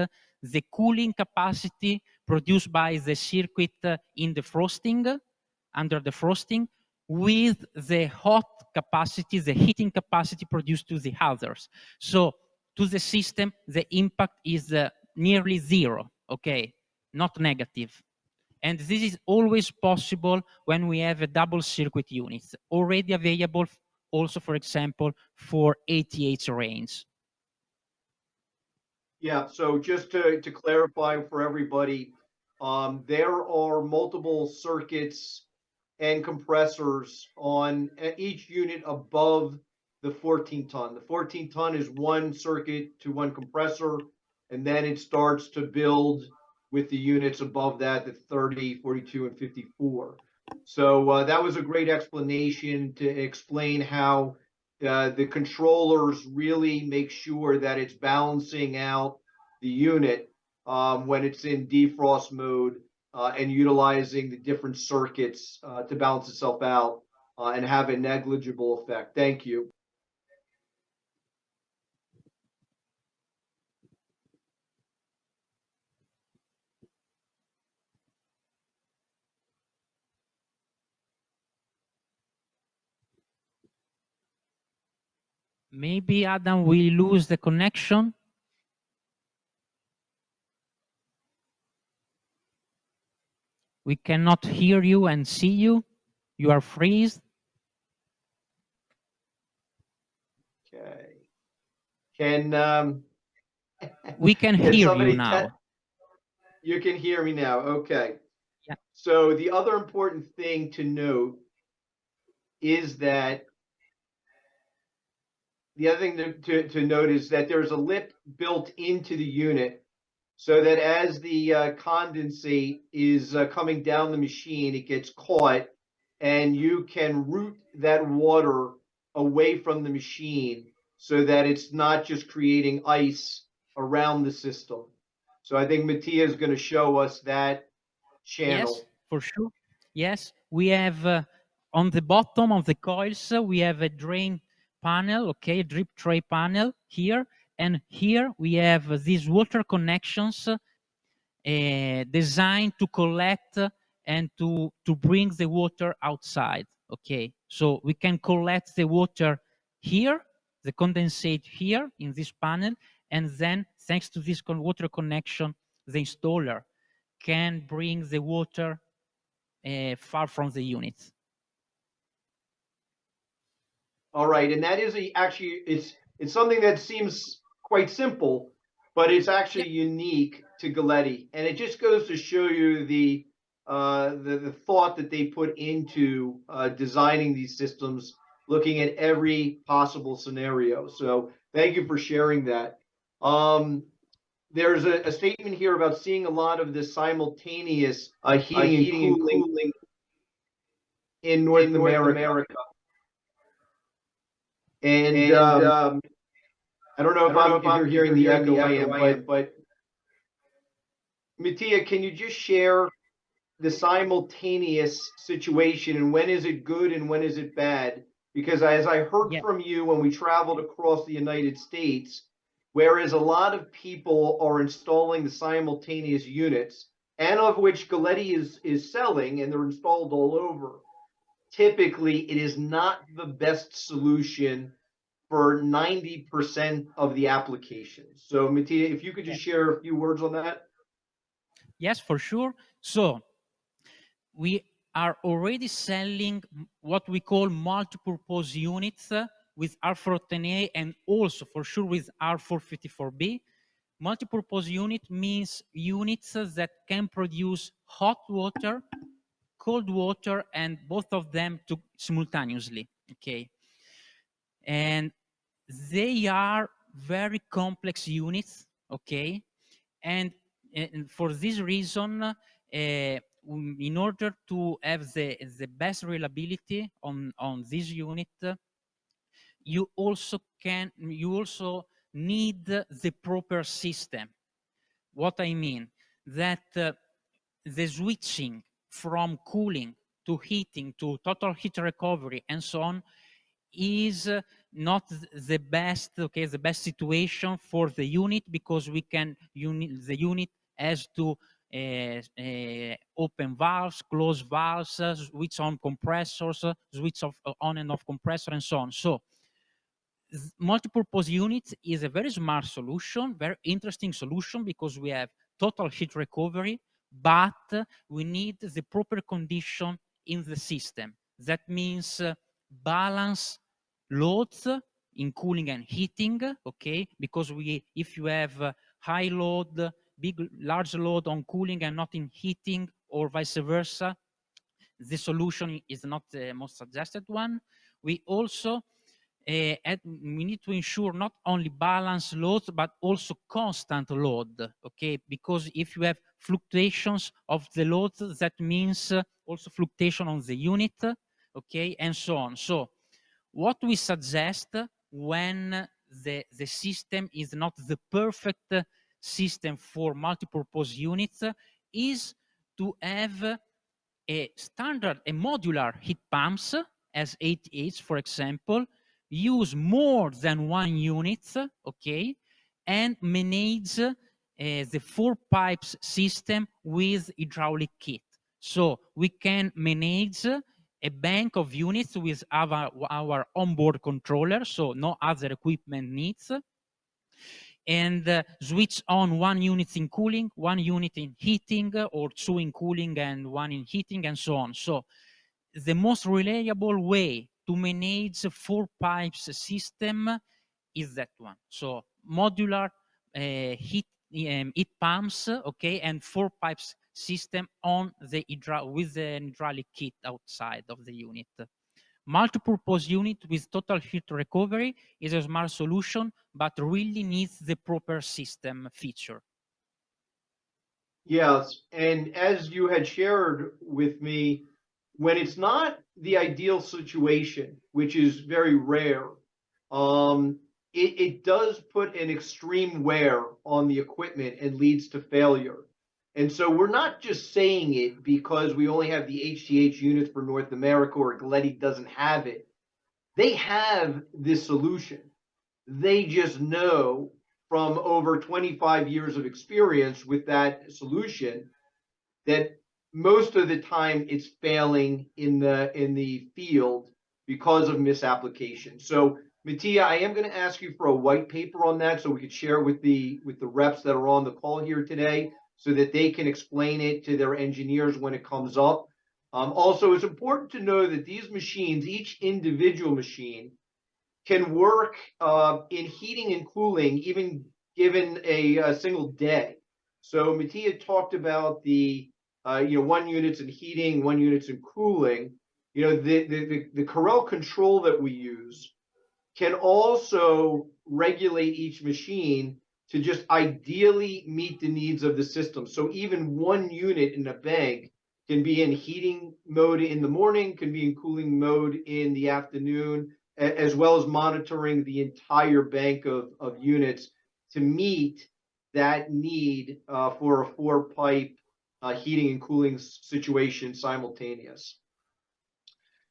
the cooling capacity produced by the circuit in the frosting, under the frosting, with the hot capacity, the heating capacity produced to the others. So to the system, the impact is nearly zero, okay, not negative. And this is always possible when we have a double circuit units, already available also, for example, for 88 range. Yeah, so just to clarify for everybody, there are multiple circuits and compressors on each unit above the 14 ton. The 14 ton is one circuit to one compressor, and then it starts to build with the units above that, the 30, 42, and 54. So that was a great explanation to explain how the controllers really make sure that it's balancing out the unit when it's in defrost mode and utilizing the different circuits to balance itself out and have a negligible effect. Thank you. Maybe, Adam, we lose the connection. We cannot hear you and see you. You are freezed. Okay. Can We can can hear somebody you now. you can hear me now? Okay. Yeah. So the other important thing to note is that the other thing to note is that there's a lip built into the unit so that as the condensate is coming down the machine, it gets caught and you can route that water away from the machine so that it's not just creating ice around the system. So I think Mattia is going to show us that channel. Yes, for sure. Yes, we have on the bottom of the coils, we have a drain panel, okay, a drip tray panel here. And here we have these water connections designed to collect and to bring the water outside, okay? So we can collect the water here, the condensate here in this panel, and then thanks to this water connection, the installer can bring the water far from the unit. All right, and that is actually it's something that seems quite simple, but it's actually unique to Galletti, and it just goes to show you the thought that they put into designing these systems, looking at every possible scenario. So thank you for sharing that. There's a statement here about seeing a lot of the simultaneous heating and cooling in North America. And I don't know if you're hearing the echo I am, but Mattia, can you just share the simultaneous situation and when is it good and when is it bad? Because as I heard from you when we traveled across the United States, whereas a lot of people are installing the simultaneous units, and of which Galletti is selling, and they're installed all over, typically it is not the best solution for 90% of the applications. So Mattia, if you could just share a few words on that. Yes, for sure. So we are already selling what we call multi-purpose units with R410A and also for sure with R454B. Multi-purpose unit means units that can produce hot water, cold water, and both of them simultaneously, okay? And they are very complex units, okay? And for this reason, in order to have the best reliability on this unit, you also need the proper system. What I mean, that the switching from cooling to heating to total heat recovery and so on is not the best, okay, the best situation for the unit, because the unit has to open valves, close valves, switch on compressors, switch off, on and off compressor, and so on. So multi-purpose units is a very smart solution, very interesting solution, because we have total heat recovery, but we need the proper condition in the system. That means balance loads in cooling and heating, okay? Because if you have high load, large load on cooling and not in heating, or vice versa, the solution is not the most suggested one. We also we need to ensure not only balance loads, but also constant load, okay? Because if you have fluctuations of the loads, that means also fluctuation on the unit, okay? And so on. So what we suggest when the system is not the perfect system for multipurpose units is to have a standard, a modular heat pumps as 8H, for example, use more than one unit, okay, and manage the 4 pipes system with hydraulic kit. So we can manage a bank of units with our onboard controller, so no other equipment needs, and switch on 1 unit in cooling, 1 unit in heating, or 2 in cooling and 1 in heating, and so on. So the most reliable way to manage 4 pipes system is that one. So modular heat pumps, okay, and 4 pipes system on the with the hydraulic kit outside of the unit. Multi-purpose unit with total heat recovery is a smart solution, but really needs the proper system feature. Yes, and as you had shared with me, when it's not the ideal situation, which is very rare, it does put an extreme wear on the equipment and leads to failure. And so we're not just saying it because we only have the HTH units for North America or Galletti doesn't have it. They have this solution. They just know from over 25 years of experience with that solution that most of the time it's failing in the field because of misapplication. So Mattia, I am going to ask you for a white paper on that so we could share with the reps that are on the call here today so that they can explain it to their engineers when it comes up. Also, it's important to know that these machines, each individual machine, can work in heating and cooling even given a single day. So Mattia talked about the 1 units in heating, 1 units in cooling. The Corel control that we use can also regulate each machine to just ideally meet the needs of the system. So even 1 unit in a bank can be in heating mode in the morning, can be in cooling mode in the afternoon, as well as monitoring the entire bank of units to meet that need for a 4-pipe heating and cooling situation simultaneous.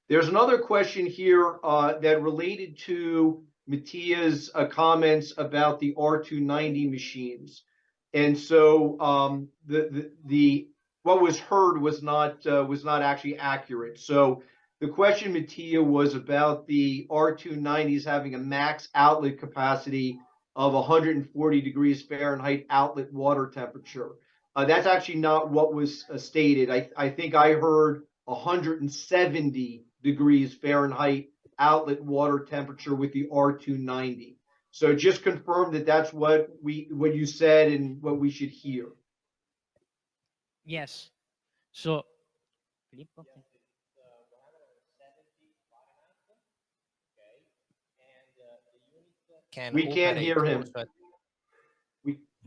There's another question here that related to Mattia's comments about the R290 machines. And so what was heard was not actually accurate. So the question, Mattia, was about the R290s having a max outlet capacity of 140 degrees Fahrenheit outlet water temperature. That's actually not what was stated. I think I heard 170 degrees Fahrenheit outlet water temperature with the R290. So just confirm that that's what you said and what we should hear. Yes. So, Filippo? We can't hear him. also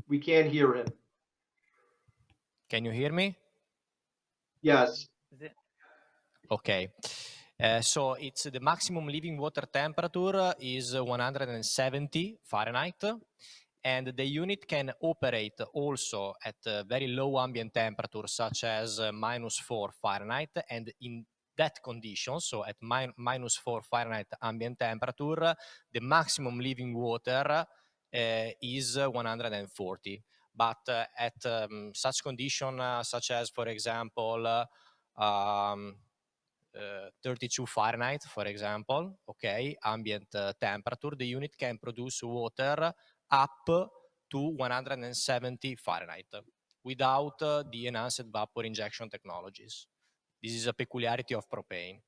We can't hear him. Can you hear me? Yes. Okay. So it's the maximum living water temperature is 170 Fahrenheit, and the unit can operate also at very low ambient temperatures, such as -4 Fahrenheit, and in that condition, so at -4 Fahrenheit ambient temperature, the maximum living water is 140. But at such condition, such as, for example, 32 Fahrenheit, for example, okay, ambient temperature, the unit can produce water up to 170 Fahrenheit without the enhanced vapor injection technologies. This is a peculiarity of propane.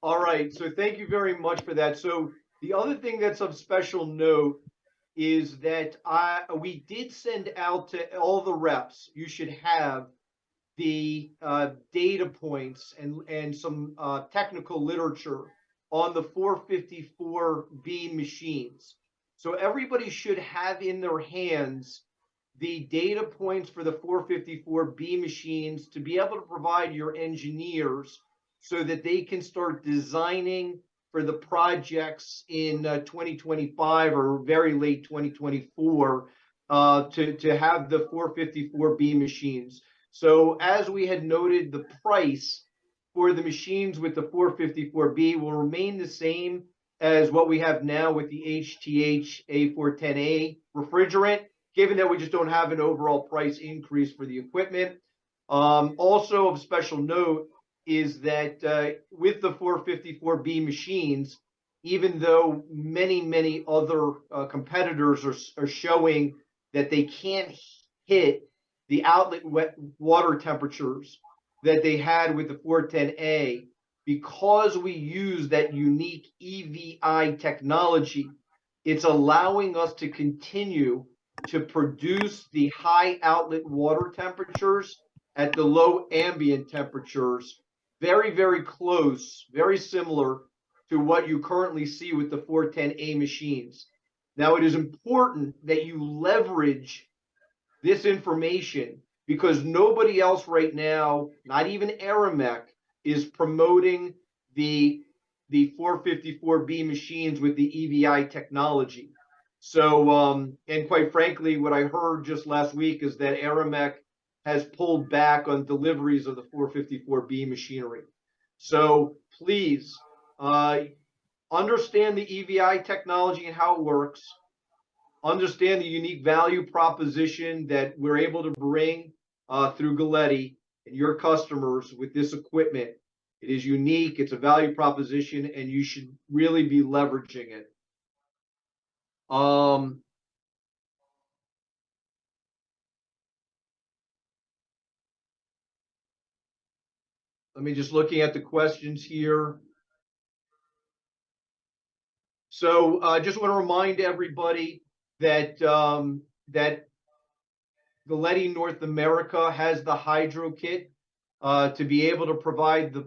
All right, so thank you very much for that. So the other thing that's of special note is that we did send out to all the reps. You should have the data points and some technical literature on the 454B machines. So everybody should have in their hands the data points for the 454B machines to be able to provide your engineers so that they can start designing for the projects in 2025 or very late 2024 to have the 454B machines. So as we had noted, the price for the machines with the 454B will remain the same as what we have now with the HTH A410A refrigerant, given that we just don't have an overall price increase for the equipment. Also of special note is that with the 454B machines, even though many other competitors are showing that they can't hit the outlet water temperatures that they had with the 410A, because we use that unique EVI technology, it's allowing us to continue to produce the high outlet water temperatures at the low ambient temperatures, very close, very similar to what you currently see with the 410A machines. Now, it is important that you leverage this information because nobody else right now, not even Aramec, is promoting the 454B machines with the EVI technology. So, and quite frankly, what I heard just last week is that Aramec has pulled back on deliveries of the 454B machinery. So please understand the EVI technology and how it works. Understand the unique value proposition that we're able to bring through Galletti and your customers with this equipment. It is unique, it's a value proposition, and you should really be leveraging it. Let me just looking at the questions here. So I just want to remind everybody that that Galletti North America has the hydro kit to be able to provide the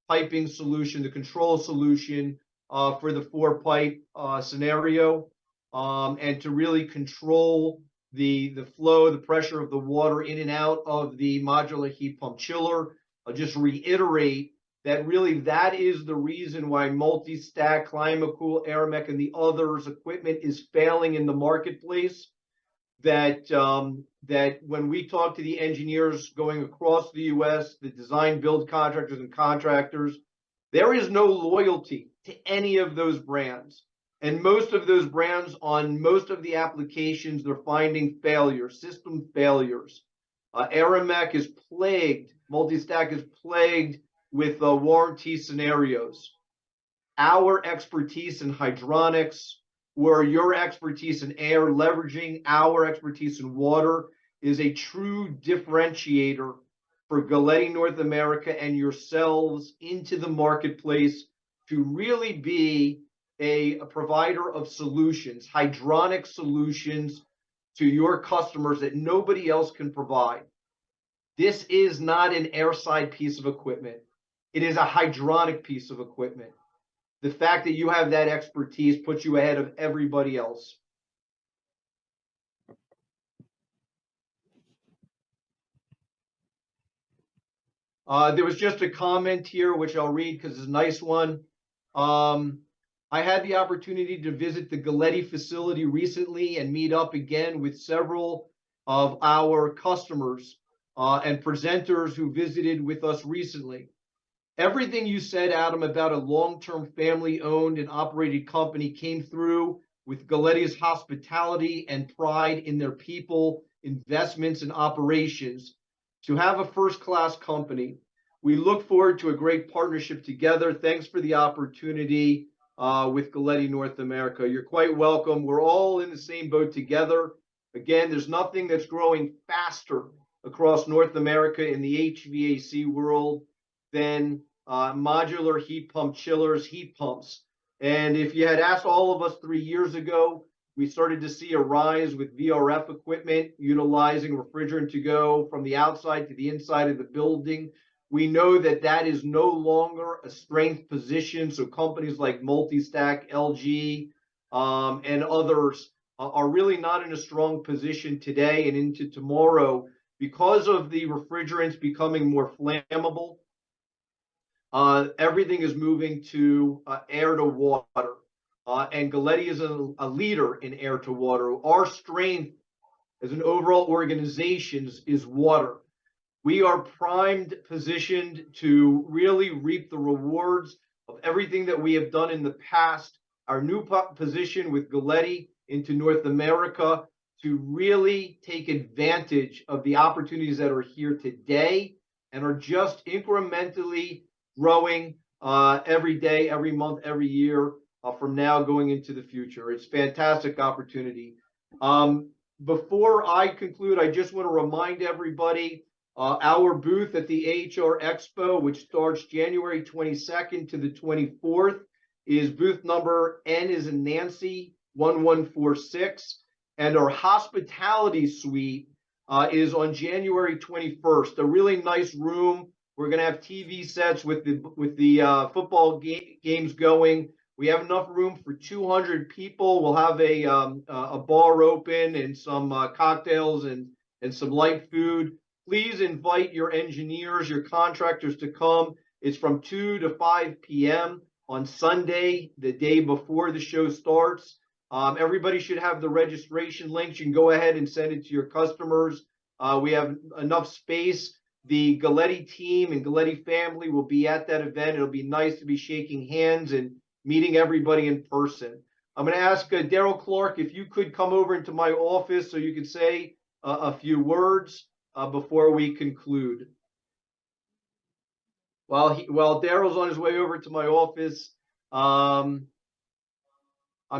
piping solution, the control solution for the 4-pipe scenario, and to really control the flow, the pressure of the water in and out of the modular heat pump chiller. I'll just reiterate that really that is the reason why multi-stack, Climacool, Aramec, and the others equipment is failing in the marketplace. That when we talk to the engineers going across the U.S., the design build contractors and contractors, there is no loyalty to any of those brands. And most of those brands on most of the applications, they're finding failures, system failures. Aramec is plagued, multi-stack is plagued with warranty scenarios. Our expertise in hydronics, where your expertise in air, leveraging our expertise in water, is a true differentiator for Galletti North America and yourselves into the marketplace to really be a provider of solutions, hydronic solutions to your customers that nobody else can provide. This is not an airside piece of equipment. It is a hydronic piece of equipment. The fact that you have that expertise puts you ahead of everybody else. There was just a comment here, which I'll read because it's a nice one. I had the opportunity to visit the Galletti facility recently and meet up again with several of our customers and presenters who visited with us recently. Everything you said, Adam, about a long-term family-owned and operated company came through with Galletti's hospitality and pride in their people, investments, and operations. To have a first-class company, we look forward to a great partnership together. Thanks for the opportunity with Galletti North America. You're quite welcome. We're all in the same boat together. Again, there's nothing that's growing faster across North America in the HVAC world than modular heat pump chillers, heat pumps. And if you had asked all of us 3 years ago, we started to see a rise with VRF equipment utilizing refrigerant to go from the outside to the inside of the building. We know that that is no longer a strength position. So companies like Multistack, LG, and others are really not in a strong position today and into tomorrow because of the refrigerants becoming more flammable. Everything is moving to air to water. And Galletti is a leader in air to water. Our strength as an overall organization is water. We are primed, positioned to really reap the rewards of everything that we have done in the past. Our new position with Galletti into North America to really take advantage of the opportunities that are here today and are just incrementally growing every day, every month, every year from now going into the future. It's a fantastic opportunity. Before I conclude, I just want to remind everybody our booth at the AHR Expo, which starts January 22nd to the 24th, is booth number N as in Nancy 1146. And our hospitality suite is on January 21st, a really nice room. We're going to have TV sets with the football games going. We have enough room for 200 people. We'll have a bar open and some cocktails and some light food. Please invite your engineers, your contractors to come. It's from 2 to 5 p.m. on Sunday, the day before the show starts. Everybody should have the registration links. You can go ahead and send it to your customers. We have enough space. The Galletti team and Galletti family will be at that event. It'll be nice to be shaking hands and meeting everybody in person. I'm going to ask Daryl Clark if you could come over into my office so you could say a few words before we conclude. While Daryl's on his way over to my office, I'm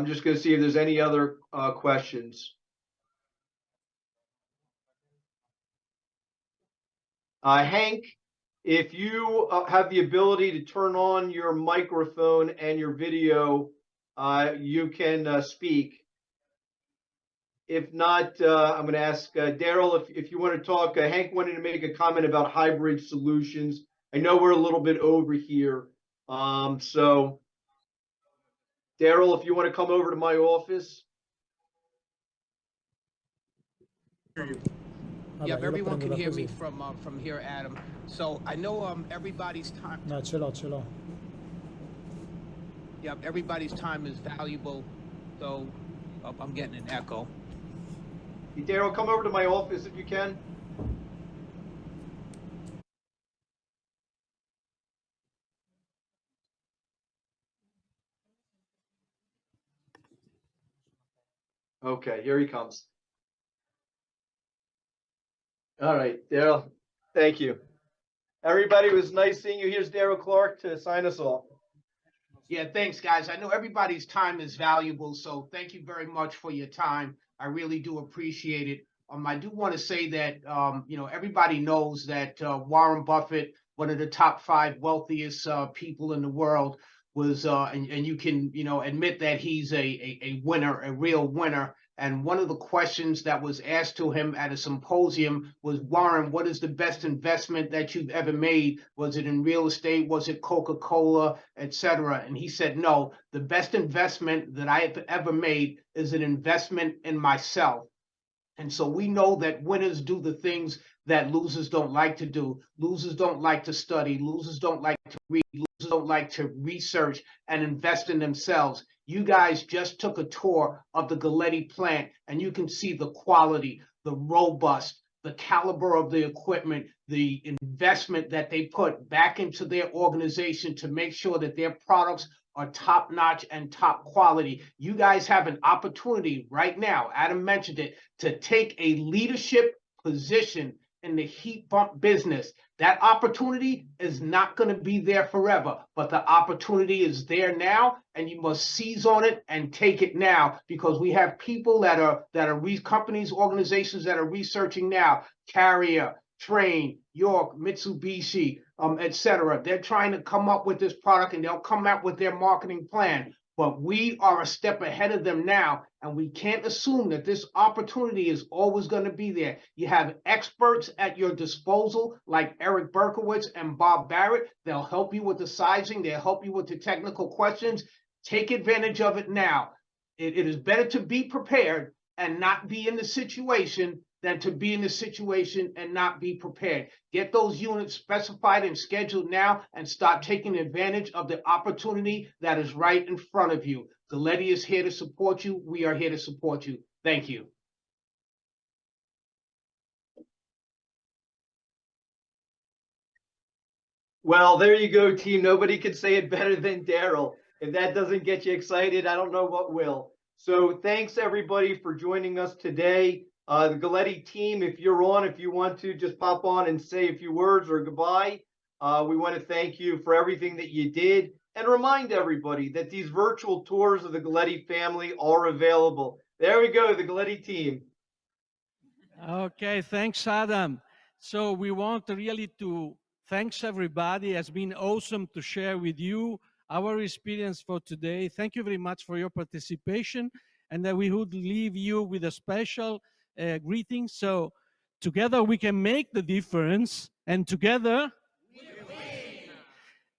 just going to see if there's any other questions. Hank, if you have the ability to turn on your microphone and your video, you can speak. If not, I'm going to ask Daryl if you want to talk. Hank wanted to make a comment about hybrid solutions. I know we're a little bit over here. So, Daryl, if you want to come over to my office. Yeah, everyone can hear me from here, Adam. So I know everybody's time. No, ce l'ho. Yeah, everybody's time is valuable. So I'm getting an echo. Hey, Daryl, come over to my office if you can. Okay, here he comes. All right, Daryl, thank you. Everybody, it was nice seeing you. Here's Daryl Clark to sign us off. Yeah, thanks, guys. I know everybody's time is valuable, so thank you very much for your time. I really do appreciate it. I do want to say that everybody knows that Warren Buffett, one of the top 5 wealthiest people in the world, was and you can admit that he's a winner, a real winner. And one of the questions that was asked to him at a symposium was, Warren, what is the best investment that you've ever made? Was it in real estate? Was it Coca-Cola, etc.? And he said, no, the best investment that I have ever made is an investment in myself. And so we know that winners do the things that losers don't like to do. Losers don't like to study. Losers don't like to read. Losers don't like to research and invest in themselves. You guys just took a tour of the Galletti plant, and you can see the quality, the robust, the caliber of the equipment, the investment that they put back into their organization to make sure that their products are top-notch and top quality. You guys have an opportunity right now, Adam mentioned it, to take a leadership position in the heat pump business. That opportunity is not going to be there forever, but the opportunity is there now, and you must seize on it and take it now, because we have people that are companies, organizations that are researching now. Carrier, Train, York, Mitsubishi, etc. They're trying to come up with this product, and they'll come out with their marketing plan. But we are a step ahead of them now, and we can't assume that this opportunity is always going to be there. You have experts at your disposal like Eric Berkowitz and Bob Barrett. They'll help you with the sizing. They'll help you with the technical questions. Take advantage of it now. It is better to be prepared and not be in the situation than to be in the situation and not be prepared. Get those units specified and scheduled now, and start taking advantage of the opportunity that is right in front of you. Galletti is here to support you. We are here to support you. Thank you. Well, there you go, team. Nobody can say it better than Daryl. If that doesn't get you excited, I don't know what will. So thanks, everybody, for joining us today. The Galletti team, if you're on, if you want to just pop on and say a few words or goodbye, we want to thank you for everything that you did, and remind everybody that these virtual tours of the Galletti family are available. There we go, the Galletti team. Okay, thanks, Adam. So we want really to thanks everybody. It's been awesome to share with you our experience for today. Thank you very much for your participation, and that we would leave you with a special greeting. So together we can make the difference, and together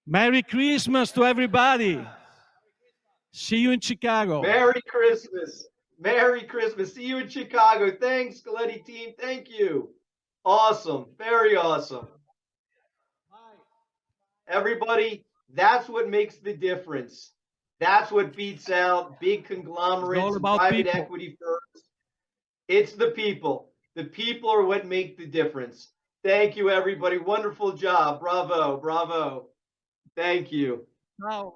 Merry Christmas to everybody. See you in Chicago. Merry Christmas. Merry Christmas. See you in Chicago. Thanks, Galletti team. Thank you. Awesome. Very awesome. Everybody, that's what makes the difference. That's what beats out big conglomerates and private equity firms. It's the people. The people are what make the difference. Thank you, everybody. Wonderful job. Bravo. Bravo. Thank you. Ciao.